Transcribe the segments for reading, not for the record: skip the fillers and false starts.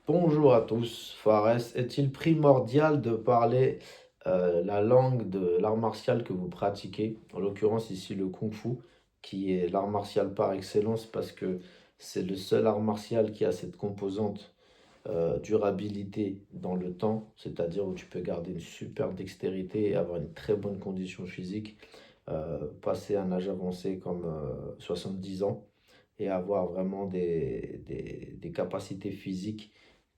Bonjour à tous. Fares, est-il primordial de parler la langue de l'art martial que vous pratiquez? En l'occurrence ici le Kung Fu, qui est l'art martial par excellence parce que c'est le seul art martial qui a cette composante durabilité dans le temps, c'est-à-dire où tu peux garder une super dextérité et avoir une très bonne condition physique, passer un âge avancé comme 70 ans et avoir vraiment des capacités physiques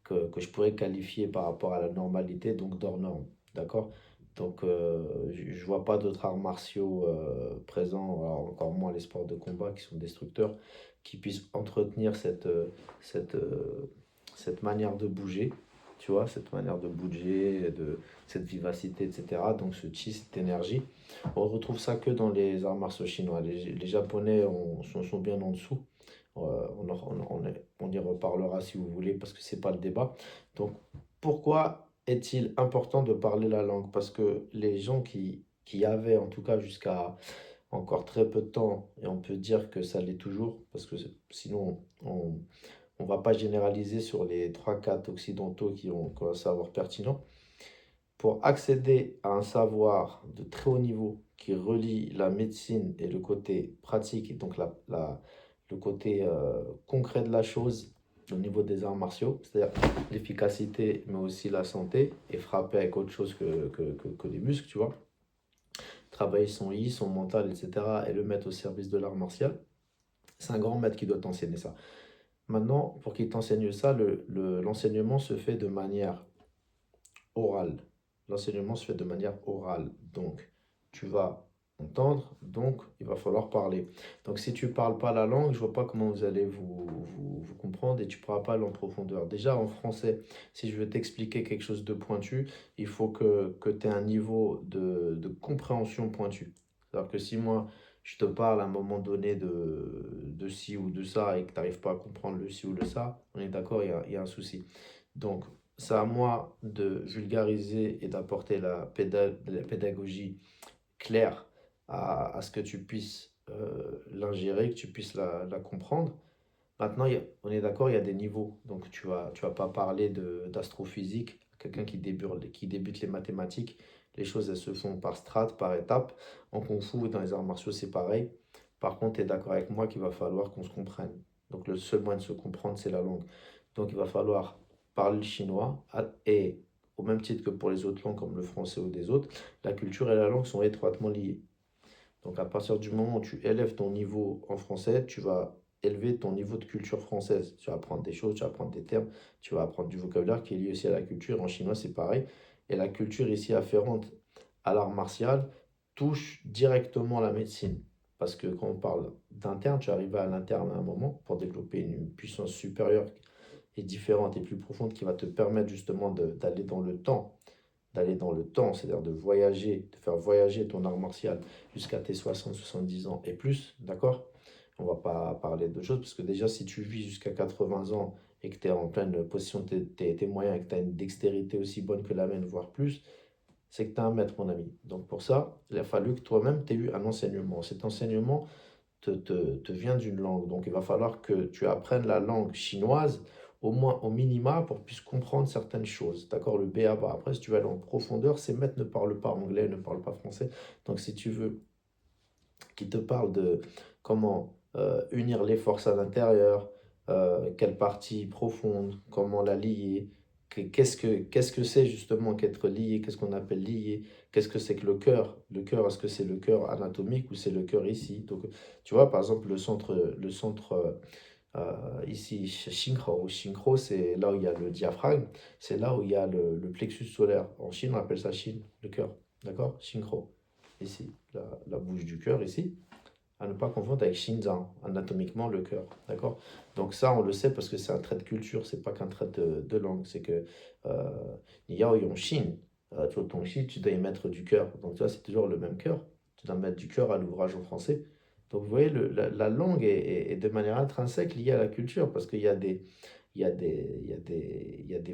que je pourrais qualifier par rapport à la normalité, donc d'hors norme. D'accord? Donc, je ne vois pas d'autres arts martiaux présents, alors encore moins les sports de combat qui sont destructeurs, qui puissent entretenir cette, euh, cette manière de bouger, tu vois, cette manière de bouger, cette vivacité, etc. Donc, ce chi, cette énergie. On retrouve ça que dans les arts martiaux chinois. Les Japonais sont bien en dessous. On y reparlera si vous voulez, parce que c'est pas le débat. Donc, pourquoi est-il important de parler la langue? Parce que les gens qui avaient, en tout cas jusqu'à encore très peu de temps, et on peut dire que ça l'est toujours, parce que sinon on va pas généraliser sur les trois 4 occidentaux qui ont un savoir pertinent. Pour accéder à un savoir de très haut niveau qui relie la médecine et le côté pratique, et donc le côté concret de la chose au niveau des arts martiaux, c'est-à-dire l'efficacité, mais aussi la santé, et frapper avec autre chose que les muscles, tu vois. Travailler son i, son mental, etc., et le mettre au service de l'art martial. C'est un grand maître qui doit t'enseigner ça. Maintenant, pour qu'il t'enseigne ça, l'enseignement se fait de manière orale. L'enseignement se fait de manière orale. Donc, tu vas entendre, donc il va falloir parler. Donc, si tu ne parles pas la langue, je ne vois pas comment vous allez vous comprendre et tu ne pourras pas aller en profondeur. Déjà, en français, si je veux t'expliquer quelque chose de pointu, il faut que tu aies un niveau de compréhension pointu. C'est-à-dire que si moi, je te parle à un moment donné de ci ou de ça et que tu n'arrives pas à comprendre le ci ou le ça, on est d'accord, il y a un souci. Donc, c'est à moi de vulgariser et d'apporter la pédagogie claire à ce que tu puisses l'ingérer, que tu puisses la comprendre. Maintenant, on est d'accord, il y a des niveaux. Donc, tu vas pas parler d'astrophysique, quelqu'un qui débute les mathématiques. Les choses, elles se font par strates, par étapes. En Kung Fu et dans les arts martiaux, c'est pareil. Par contre, tu es d'accord avec moi qu'il va falloir qu'on se comprenne. Donc, le seul moyen de se comprendre, c'est la langue. Donc, il va falloir parler le chinois et au même titre que pour les autres langues comme le français ou des autres, la culture et la langue sont étroitement liées. Donc, à partir du moment où tu élèves ton niveau en français, tu vas élever ton niveau de culture française. Tu vas apprendre des choses, tu vas apprendre des termes, tu vas apprendre du vocabulaire qui est lié aussi à la culture. En chinois, c'est pareil. Et la culture ici afférente à l'art martial touche directement la médecine. Parce que quand on parle d'interne, tu arrives à l'interne à un moment pour développer une puissance supérieure et différente et plus profonde qui va te permettre justement d'aller dans le temps, c'est-à-dire de voyager, de faire voyager ton art martial jusqu'à tes 60, 70 ans et plus, d'accord? On va pas parler de choses, parce que déjà, si tu vis jusqu'à 80 ans et que tu es en pleine possession de tes moyens et que tu as une dextérité aussi bonne que la mienne, voire plus, c'est que tu es un maître, mon ami. Donc pour ça, il a fallu que toi-même, tu aies eu un enseignement. Cet enseignement te vient d'une langue. Donc il va falloir que tu apprennes la langue chinoise, au moins au minima, pour que tu puisses comprendre certaines choses. D'accord? Le B à bas. Après, si tu veux aller en profondeur, ces maîtres ne parlent pas anglais, ne parlent pas français. Donc si tu veux qu'ils te parlent de comment unir les forces à l'intérieur, quelle partie profonde, comment la lier, qu'est-ce que c'est justement qu'être lié, qu'est-ce qu'on appelle lié, qu'est-ce que c'est que le cœur? Le cœur, est-ce que c'est le cœur anatomique ou c'est le cœur ici? Donc, tu vois, par exemple, le centre ici, Shinko, c'est là où il y a le diaphragme, c'est là où il y a le plexus solaire. En Chine, on appelle ça Shin, le cœur. D'accord? Shinko. Ici, la bouche du cœur, ici à ne pas confondre avec Shinzan, anatomiquement le cœur. D'accord? Donc ça, on le sait parce que c'est un trait de culture, c'est pas qu'un trait de langue. C'est que Yao Yong Shin, tu vois, ton chi, tu dois y mettre du cœur. Donc tu vois, c'est toujours le même cœur. Tu dois mettre du cœur à l'ouvrage en français. Donc vous voyez, la langue est de manière intrinsèque liée à la culture parce qu'il y a des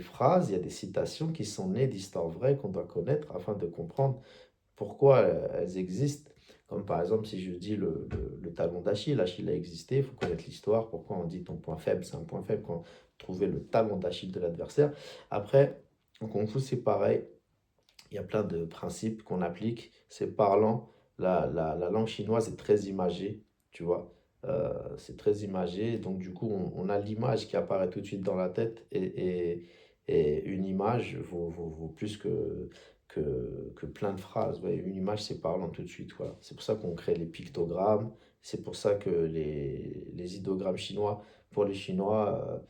phrases, il y a des citations qui sont nées d'histoires vraies qu'on doit connaître afin de comprendre pourquoi elles existent. Comme par exemple, si je dis le talon d'Achille, Achille a existé, il faut connaître l'histoire, pourquoi on dit ton point faible, c'est un point faible. Quand trouver le talon d'Achille de l'adversaire. Après, en Kung Fu, c'est pareil. Il y a plein de principes qu'on applique. C'est parlant. La langue chinoise est très imagée, tu vois. C'est très imagé. Donc, du coup, on a l'image qui apparaît tout de suite dans la tête. Et une image vaut plus que plein de phrases. Ouais, une image, c'est parlant tout de suite. Voilà. C'est pour ça qu'on crée les pictogrammes. C'est pour ça que les idéogrammes chinois, pour les Chinois,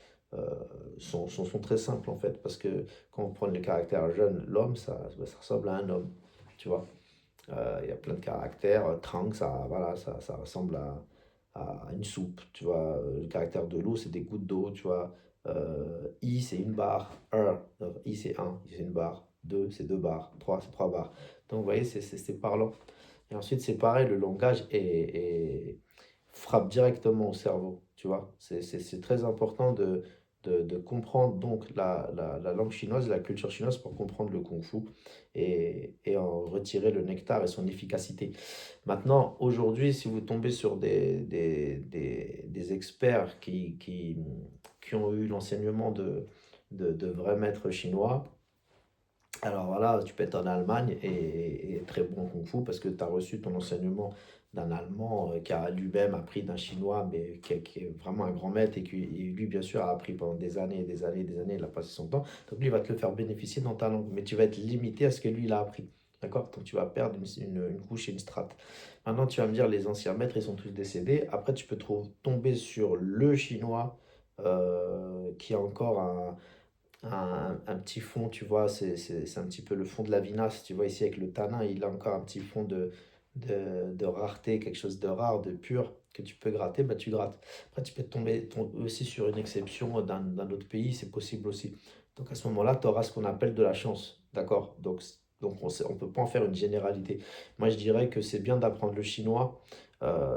sont très simples, en fait. Parce que quand on prend les caractères jeunes, l'homme, ça ressemble à un homme, tu vois. Il y a plein de caractères. Trang, ça, voilà, ça ressemble à une soupe, tu vois. Le caractère de l'eau, c'est des gouttes d'eau, tu vois. I, c'est une barre. I, c'est un, c'est une barre. Deux, c'est deux barres. Trois, c'est trois barres. Donc, vous voyez, c'est parlant. Et ensuite, c'est pareil, le langage frappe directement au cerveau, tu vois. C'est très important de comprendre donc la langue chinoise, la culture chinoise pour comprendre le kung-fu et en retirer le nectar et son efficacité. Maintenant, aujourd'hui, si vous tombez sur des experts qui ont eu l'enseignement de vrais maîtres chinois, alors voilà, tu peux être en Allemagne et très bon en Kung Fu parce que tu as reçu ton enseignement d'un Allemand qui a lui-même appris d'un Chinois, mais qui est vraiment un grand maître et lui, bien sûr, a appris pendant des années et des années et des années, il a passé son temps. Donc lui, il va te le faire bénéficier dans ta langue, mais tu vas être limité à ce que lui, il a appris. D'accord? Donc tu vas perdre une couche et une strate. Maintenant, tu vas me dire, les anciens maîtres, ils sont tous décédés. Après, tu peux tomber sur le Chinois qui a encore un petit fond, tu vois, c'est un petit peu le fond de la vinasse, tu vois, ici avec le tanin, il a encore un petit fond de rareté, quelque chose de rare, de pur, que tu peux gratter, bah tu grattes. Après, tu peux tomber aussi sur une exception d'un autre pays, c'est possible aussi. Donc à ce moment-là, tu auras ce qu'on appelle de la chance, d'accord? Donc on peut pas en faire une généralité. Moi, je dirais que c'est bien d'apprendre le chinois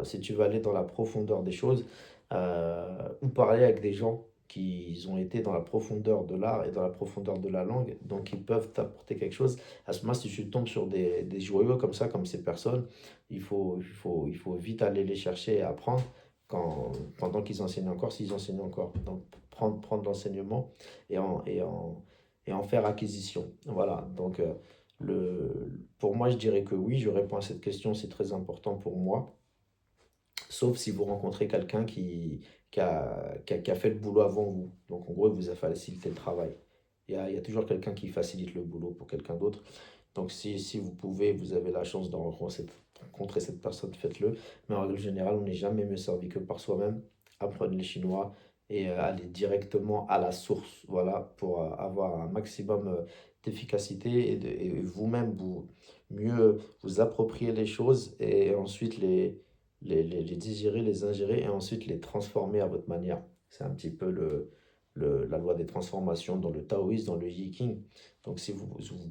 si tu veux aller dans la profondeur des choses ou parler avec des gens qui ont été dans la profondeur de l'art et dans la profondeur de la langue, donc ils peuvent t'apporter quelque chose. À ce moment, si tu tombes sur des joyaux comme ça, comme ces personnes, il faut vite aller les chercher et apprendre pendant qu'ils enseignent encore, s'ils enseignent encore. Donc prendre l'enseignement et en faire acquisition. Voilà, donc pour moi, je dirais que oui, je réponds à cette question, c'est très important pour moi. Sauf si vous rencontrez quelqu'un qui a fait le boulot avant vous. Donc, en gros, il vous a facilité le travail. Il y a toujours quelqu'un qui facilite le boulot pour quelqu'un d'autre. Donc, si vous pouvez, vous avez la chance de rencontrer cette personne, faites-le. Mais en règle générale, on n'est jamais mieux servi que par soi-même. Apprenez les chinois et allez directement à la source. Voilà, pour avoir un maximum d'efficacité et vous-même, mieux vous approprier les choses et ensuite les digérer, les ingérer et ensuite les transformer à votre manière. C'est un petit peu la loi des transformations dans le taoïsme, dans le Yi King. Donc si vous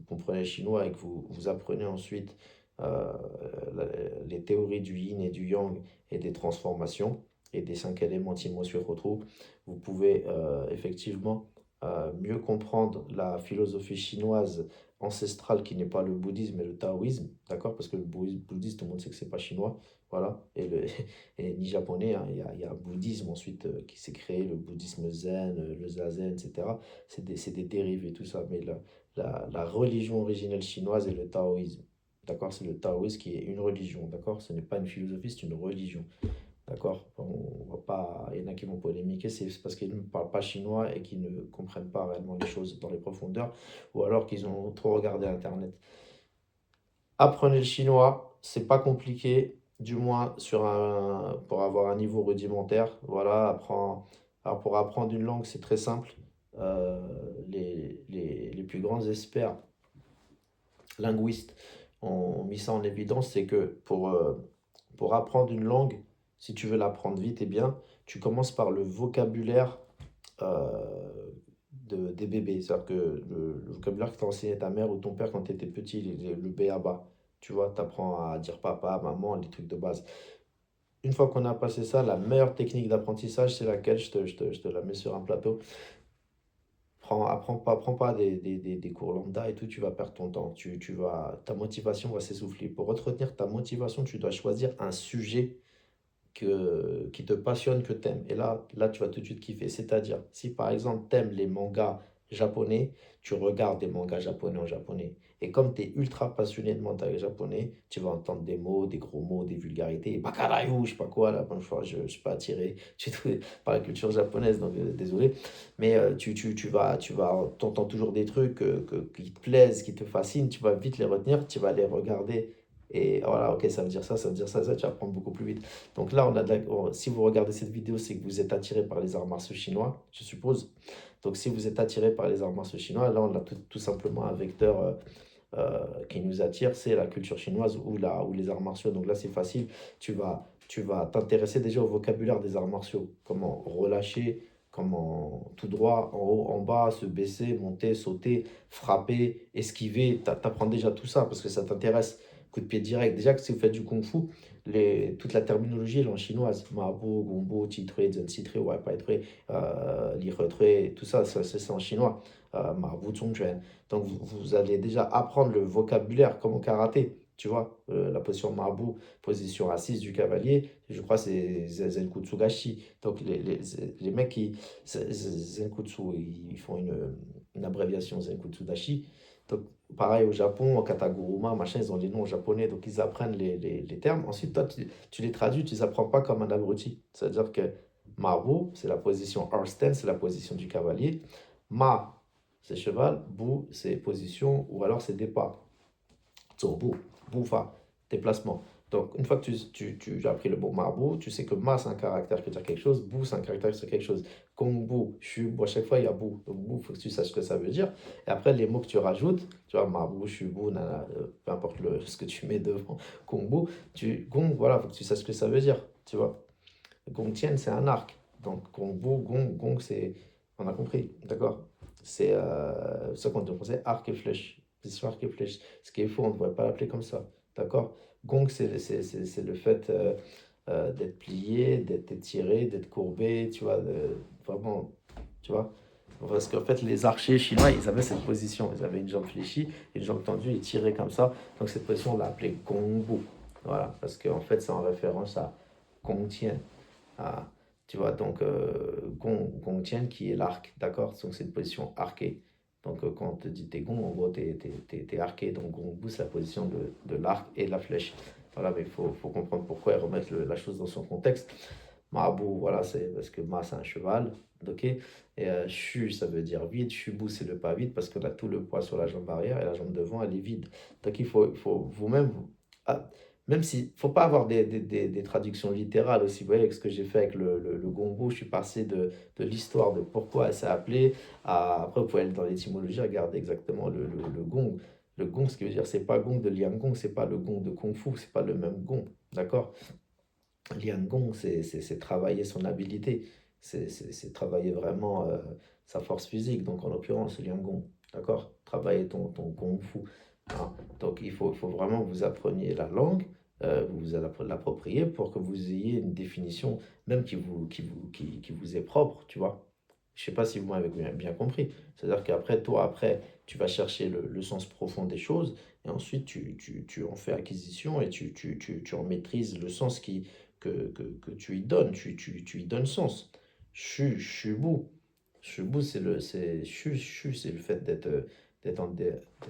comprenez le chinois et que vous apprenez ensuite euh, les théories du yin et du yang et des transformations et des cinq éléments qui se retrouvent, vous pouvez effectivement mieux comprendre la philosophie chinoise ancestrale qui n'est pas le bouddhisme mais le taoïsme, d'accord? Parce que le bouddhisme, tout le monde sait que c'est pas chinois, voilà, et ni japonais, hein. Il y a un bouddhisme ensuite qui s'est créé, le bouddhisme zen, le zazen, etc. C'est des dérivés, tout ça, mais la religion originelle chinoise est le taoïsme, d'accord? C'est le taoïsme qui est une religion, d'accord? Ce n'est pas une philosophie, c'est une religion. D'accord? On va pas, il y en a qui vont polémiquer, c'est parce qu'ils ne parlent pas chinois et qu'ils ne comprennent pas réellement les choses dans les profondeurs, ou alors qu'ils ont trop regardé Internet. Apprenez le chinois, c'est pas compliqué, du moins pour avoir un niveau rudimentaire. Voilà, alors pour apprendre une langue, c'est très simple. Les plus grands experts linguistes ont mis ça en évidence, c'est que pour apprendre une langue, si tu veux l'apprendre vite et bien, tu commences par le vocabulaire euh, des bébés. C'est-à-dire que le vocabulaire que t'a enseigné ta mère ou ton père quand tu étais petit, le b a ba. Tu vois, tu apprends à dire papa, maman, les trucs de base. Une fois qu'on a passé ça, la meilleure technique d'apprentissage, c'est laquelle? Je te la mets sur un plateau. Prends pas des cours lambda et tout, tu vas perdre ton temps. Ta motivation va s'essouffler. Pour entretenir ta motivation, tu dois choisir un sujet qui te passionne, que t'aimes. Et là, tu vas tout de suite kiffer. C'est-à-dire, si par exemple, t'aimes les mangas japonais, tu regardes des mangas japonais en japonais. Et comme tu es ultra passionné de manga japonais, tu vas entendre des mots, des gros mots, des vulgarités, bakarayu, je sais pas quoi, la bonne fois, je ne suis pas attiré du tout par la culture japonaise, donc désolé. Mais t'entends toujours des trucs qui te plaisent, qui te fascinent, tu vas vite les retenir, tu vas les regarder. Et voilà, ok, ça veut dire ça, ça veut dire ça, tu vas apprendre beaucoup plus vite. Donc là, si vous regardez cette vidéo, c'est que vous êtes attiré par les arts martiaux chinois, je suppose. Donc si vous êtes attiré par les arts martiaux chinois, là, on a tout simplement un vecteur qui nous attire, c'est la culture chinoise ou les arts martiaux. Donc là, c'est facile. Tu vas t'intéresser déjà au vocabulaire des arts martiaux. Comment relâcher, comment tout droit, en haut, en bas, se baisser, monter, sauter, frapper, esquiver. T'apprends déjà tout ça parce que ça t'intéresse. Coup de pied direct. Déjà que si vous faites du kung-fu, toute la terminologie elle est en chinoise. Mabo, gombo, titré, zhen ouais, pas li re, tout ça, c'est en chinois. Mabu, zhongquan. Donc, vous allez déjà apprendre le vocabulaire comme au karaté. Tu vois, la position Mabu, position assise du cavalier, je crois que c'est Zenkutsu Gashi. Donc, les mecs Zenkutsu, ils font une abréviation Zenkutsu Dashi. Donc, pareil au Japon, en Kataguruma, machin, ils ont les noms japonais, donc ils apprennent les termes. Ensuite, toi, tu les traduis, tu les apprends pas comme un abruti. C'est-à-dire que Mabu, c'est la position Arsten, c'est la position du cavalier. Ma, c'est cheval. Bu, c'est position ou alors c'est départ. Zobu, Boufa, déplacement. Donc, une fois que tu as appris le mot marabou, tu sais que ma, c'est un caractère qui veut dire quelque chose, bou, c'est un caractère qui veut dire quelque chose. Kong bu, shu, à chaque fois, il y a bou. Donc, bou, il faut que tu saches ce que ça veut dire. Et après, les mots que tu rajoutes, tu vois, marabou, shu, bu, nana, peu importe ce que tu mets devant Kong bu, gong, voilà, il faut que tu saches ce que ça veut dire, tu vois. Gong tian, c'est un arc. Donc, gong bu, gong, c'est. On a compris, d'accord? C'est ça qu'on dit en français, arc et flèche. Position arc et flèche. Ce qui est faux, on ne devrait pas l'appeler comme ça. D'accord? Gong, c'est le fait d'être plié, d'être étiré, d'être courbé, tu vois, vraiment, tu vois. Parce qu'en fait, les archers chinois, ils avaient cette position. Ils avaient une jambe fléchie et une jambe tendue, ils tiraient comme ça. Donc, cette position, on l'a appelée Gongbu. Voilà, parce qu'en fait, c'est en référence à Gongtian. Ah, tu vois, donc Gong Tian qui est l'arc, d'accord? Donc c'est une position arquée. Donc quand on te dit t'es Gong, en gros t'es arqué. Donc Gong Bu, c'est la position de l'arc et de la flèche. Voilà, mais il faut comprendre pourquoi et remettre la chose dans son contexte. Marabout, voilà, c'est parce que Ma, c'est un cheval, ok? Et Shu, ça veut dire vide. Shubu, c'est le pas vide parce qu'on a tout le poids sur la jambe arrière et la jambe devant, elle est vide. Donc il faut vous-même, ah, même si, faut pas avoir des traductions littérales aussi. Vous voyez, avec ce que j'ai fait avec le gombo, je suis passé de l'histoire de pourquoi elle s'est appelée à. Après, vous pouvez aller dans l'étymologie, regarder exactement le gong. Le gong, ce qui veut dire, c'est pas gong de Liang Gong, c'est pas le gong de Kung Fu, c'est pas le même gong. D'accord? Liang Gong, c'est travailler son habilité, c'est travailler vraiment sa force physique. Donc, en l'occurrence, Liang Gong. D'accord? Travailler ton Kung Fu. Hein. Donc, il faut vraiment que vous appreniez la langue, vous allez l'approprier pour que vous ayez une définition, même qui vous est propre, tu vois. Je sais pas si vous m'avez bien compris. C'est-à-dire qu'après, toi, après, tu vas chercher le sens profond des choses et ensuite, tu en fais acquisition et tu en maîtrises le sens que tu y donnes. Tu y donnes sens. Shubu. Shubu, c'est le fait d'être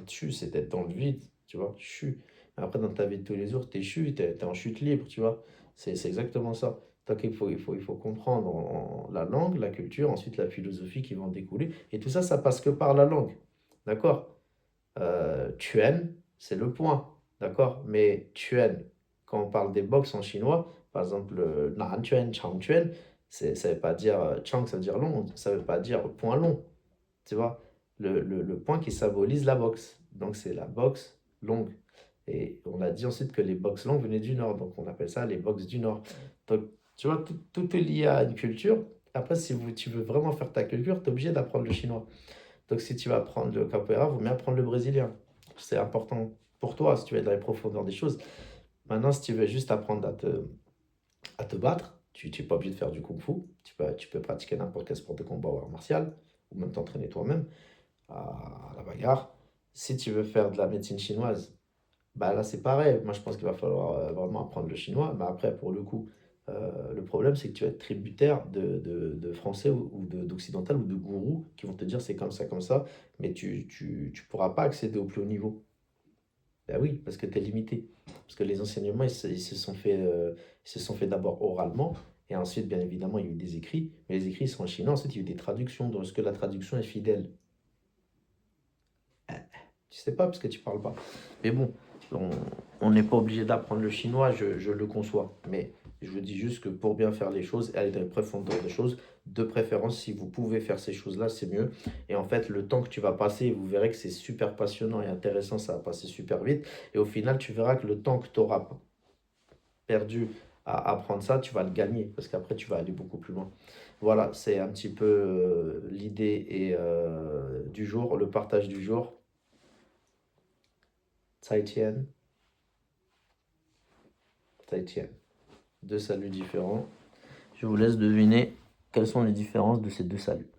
chu, c'est d'être dans le vide, tu vois. Chu. Après, dans ta vie de tous les jours, t'es chu, t'es en chute libre, tu vois. C'est exactement ça. Donc, il faut comprendre la langue, la culture, ensuite la philosophie qui va en découler. Et tout ça, ça passe que par la langue. D'accord? Tuan, c'est le point. D'accord? Mais Tuan, quand on parle des box en chinois, par exemple, Nan Tuan, Chang Tuan, ça veut pas dire Chang, ça veut dire long, ça veut pas dire point long. Tu vois? Le point qui symbolise la boxe. Donc, c'est la boxe longue. Et on a dit ensuite que les box longues venaient du nord. Donc, on appelle ça les box du nord. Donc, tu vois, tout est lié à une culture. Après, si tu veux vraiment faire ta culture, tu es obligé d'apprendre le chinois. Donc, si tu vas apprendre le capoeira, vaut mieux apprendre le brésilien. C'est important pour toi si tu veux être dans les profondeurs des choses. Maintenant, si tu veux juste apprendre à te battre, tu n'es pas obligé de faire du kung-fu. Tu peux pratiquer n'importe quel sport de combat ou art martial, ou même t'entraîner toi-même à la bagarre. Si tu veux faire de la médecine chinoise, bah là c'est pareil. Moi je pense qu'il va falloir vraiment apprendre le chinois. Mais après, pour le coup, Le problème, c'est que tu vas être tributaire de Français ou d'occidental ou de gourous qui vont te dire c'est comme ça, mais tu pourras pas accéder au plus haut niveau. Ben oui, parce que tu es limité. Parce que les enseignements, ils se sont fait d'abord oralement, et ensuite, bien évidemment, il y a eu des écrits, mais les écrits sont en chinois, ensuite il y a eu des traductions. Donc, est-ce que la traduction est fidèle? Tu sais pas parce que tu parles pas. Mais bon, on on n'est pas obligé d'apprendre le chinois, je le conçois. Mais je vous dis juste que pour bien faire les choses, aller dans les profondeurs des choses, de préférence, si vous pouvez faire ces choses-là, c'est mieux. Et en fait, le temps que tu vas passer, vous verrez que c'est super passionnant et intéressant, ça va passer super vite. Et au final, tu verras que le temps que tu auras perdu à apprendre ça, tu vas le gagner parce qu'après, tu vas aller beaucoup plus loin. Voilà, c'est un petit peu l'idée du jour, le partage du jour. 再见, 再见. Deux saluts différents. Je vous laisse deviner quelles sont les différences de ces deux saluts.